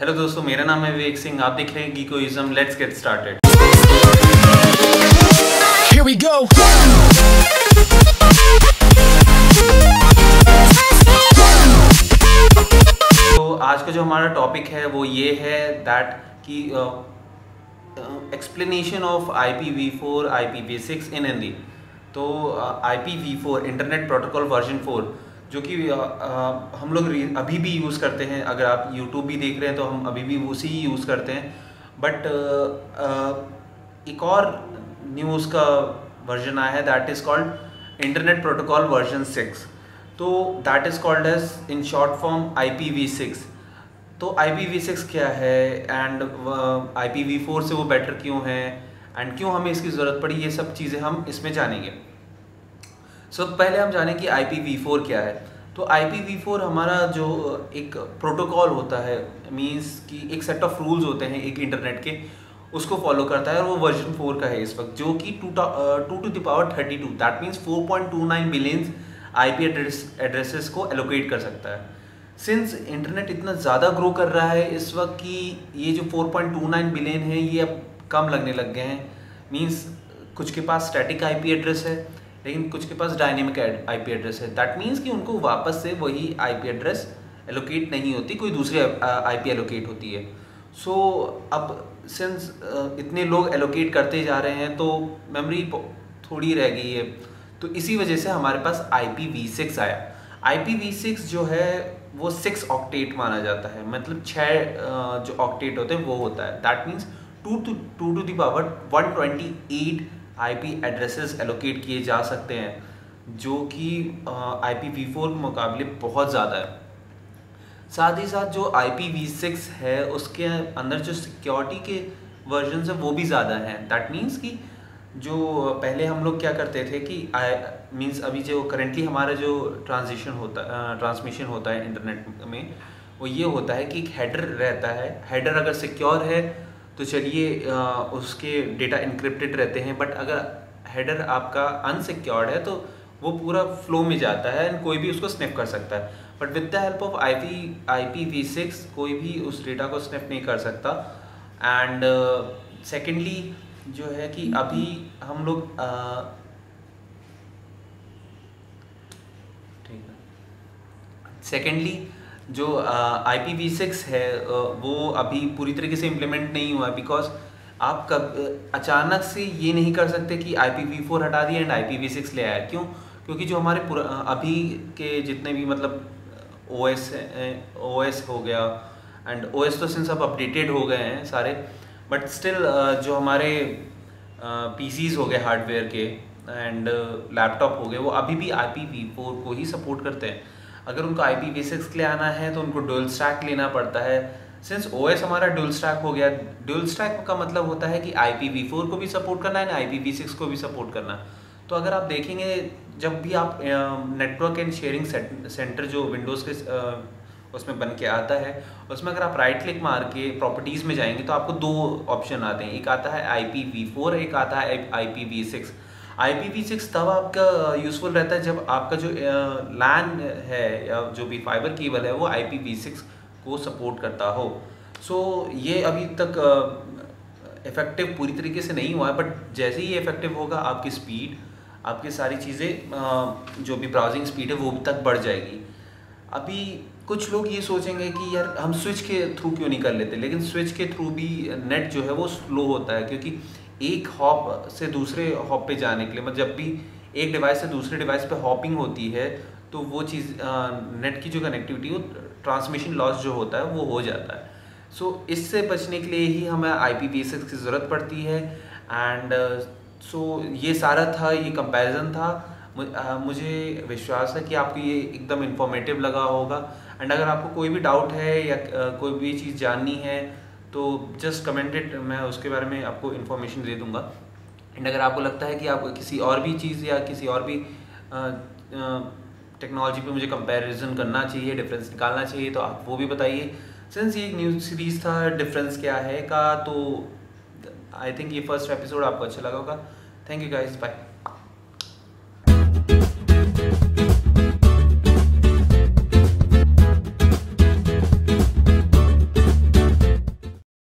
Hello दोस्तों, मेरा नाम है विवेक सिंह। आप देख रहे हैं Geekoism. Let's get started. Here we go. तो आज का जो हमारा टॉपिक है वो ये है दैट कि एक्सप्लेनेशन ऑफ IPv4 IPv6 इन हिंदी। तो IPv4 इंटरनेट प्रोटोकॉल वर्जन 4 जो कि हम लोग अभी भी यूज़ करते हैं। अगर आप यूट्यूब भी देख रहे हैं तो हम अभी भी उसी ही यूज़ करते हैं। बट एक और न्यूज़ का वर्जन आया है that is called internet protocol version 6। तो that is called as in short form IPv6। तो IPv6 क्या है एंड IPv4 से वो बेटर क्यों है एंड क्यों हमें इसकी ज़रूरत पड़ी, ये सब चीज़ें हम इसमें जानेंगे। सो पहले हम जानें कि IPv4 क्या है। तो IPv4 हमारा जो एक प्रोटोकॉल होता है, मींस कि एक सेट ऑफ रूल्स होते हैं एक इंटरनेट के, उसको फॉलो करता है और वो वर्जन 4 का है इस वक्त, जो कि 2^32 that means 4.29 billion IP addresses को एलोकेट कर सकता है। सिंस इंटरनेट इतना ज़्यादा ग्रो कर रहा है इस वक्त कि ये जो 4.29 बिलियन है ये अब कम लगने लग गए हैं। मींस कुछ के पास स्टैटिक IP एड्रेस है लेकिन कुछ के पास डायनेमिक IP एड्रेस है। दैट मीन्स कि उनको वापस से वही IP एड्रेस एलोकेट नहीं होती, कोई दूसरी IP एलोकेट होती है। सो अब सिंस इतने लोग एलोकेट करते जा रहे हैं तो मेमोरी थोड़ी रह गई है, तो इसी वजह से हमारे पास IPv6 आया। IPv6 जो है वो 6 ऑक्टेट माना जाता है, मतलब 6 जो ऑक्टेट होते हैं वो होता है। That means 2^128 IP addresses allocate किए जा सकते हैं, जो कि IPv4 के मुकाबले बहुत ज़्यादा है। साथ ही साथ जो IPv6 है उसके अंदर जो सिक्योरिटी के वर्जन है वो भी ज़्यादा हैं। दैट मीन्स कि जो पहले हम लोग क्या करते थे कि मीन्स अभी जो करेंटली हमारा जो ट्रांसमिशन होता है इंटरनेट में, वो ये होता है कि एक हेडर रहता है। हेडर अगर सिक्योर है तो चलिए उसके डेटा इनक्रिप्टेड रहते हैं, बट अगर हेडर आपका अनसिक्योर्ड है तो वो पूरा फ्लो में जाता है एंड कोई भी उसको स्निप कर सकता है। But with the help of IPv6 कोई भी उस डेटा को स्निप नहीं कर सकता। एंड सेकेंडली जो है कि अभी हम लोग ठीक है, सेकेंडली जो IPv6 है वो अभी पूरी तरीके से इम्प्लीमेंट नहीं हुआ है, बिकॉज आप कब अचानक से ये नहीं कर सकते कि IPv4 हटा दिया एंड IPv6 ले आया। क्यों? क्योंकि जो हमारे अभी के जितने भी मतलब OS हो गया एंड OS तो सिंस अब अपडेटेड हो गए हैं सारे, बट स्टिल जो हमारे PCs हो गए हार्डवेयर के एंड लैपटॉप हो गए, वो अभी भी IPv4 को ही सपोर्ट करते हैं। अगर उनको IPv6 के लिए आना है तो उनको डुअल स्टैक लेना पड़ता है। सिंस OS हमारा डुअल स्टैक हो गया, डुअल स्टैक का मतलब होता है कि IPv4 को भी सपोर्ट करना है ना IPv6 को भी सपोर्ट करना। तो अगर आप देखेंगे जब भी आप नेटवर्क एंड शेयरिंग सेंटर जो विंडोज़ के उसमें बन के आता है, उसमें अगर आप राइट क्लिक मार के प्रॉपर्टीज़ में जाएंगे तो आपको 2 ऑप्शन आते हैं, एक आता है IPv4, एक आता है IPv6। IPv6 तब आपका यूज़फुल रहता है जब आपका जो लैन है या जो भी फाइबर केबल है वो IPv6 को सपोर्ट करता हो। सो ये अभी तक इफ़ेक्टिव पूरी तरीके से नहीं हुआ है, बट जैसे ही इफ़ेक्टिव होगा आपकी स्पीड, आपकी सारी चीज़ें जो भी ब्राउजिंग स्पीड है वो भी तक बढ़ जाएगी। अभी कुछ लोग ये सोचेंगे कि यार हम स्विच के थ्रू क्यों नहीं कर लेते, लेकिन स्विच के थ्रू भी नेट जो है वो स्लो होता है, क्योंकि एक हॉप से दूसरे हॉप पे जाने के लिए, मतलब जब भी एक डिवाइस से दूसरे डिवाइस पे हॉपिंग होती है तो वो चीज़ नेट की जो कनेक्टिविटी, वो ट्रांसमिशन लॉस जो होता है वो हो जाता है। सो इससे बचने के लिए ही हमें IPv6 की ज़रूरत पड़ती है। एंड सो ये सारा था, ये कंपैरिजन था। मुझे विश्वास है कि आपको ये एकदम इन्फॉर्मेटिव लगा होगा। एंड अगर आपको कोई भी डाउट है या कोई भी चीज़ जाननी है तो जस्ट कमेंटेड, मैं उसके बारे में आपको इन्फॉर्मेशन दे दूंगा। एंड अगर आपको लगता है कि आप किसी और भी चीज़ या किसी और भी टेक्नोलॉजी पे मुझे कंपैरिजन करना चाहिए, डिफरेंस निकालना चाहिए, तो आप वो भी बताइए। सिंस ये न्यूज़ सीरीज़ था डिफरेंस क्या है का, तो आई थिंक ये फर्स्ट एपिसोड आपको अच्छा लगा होगा। Thank you guys, bye.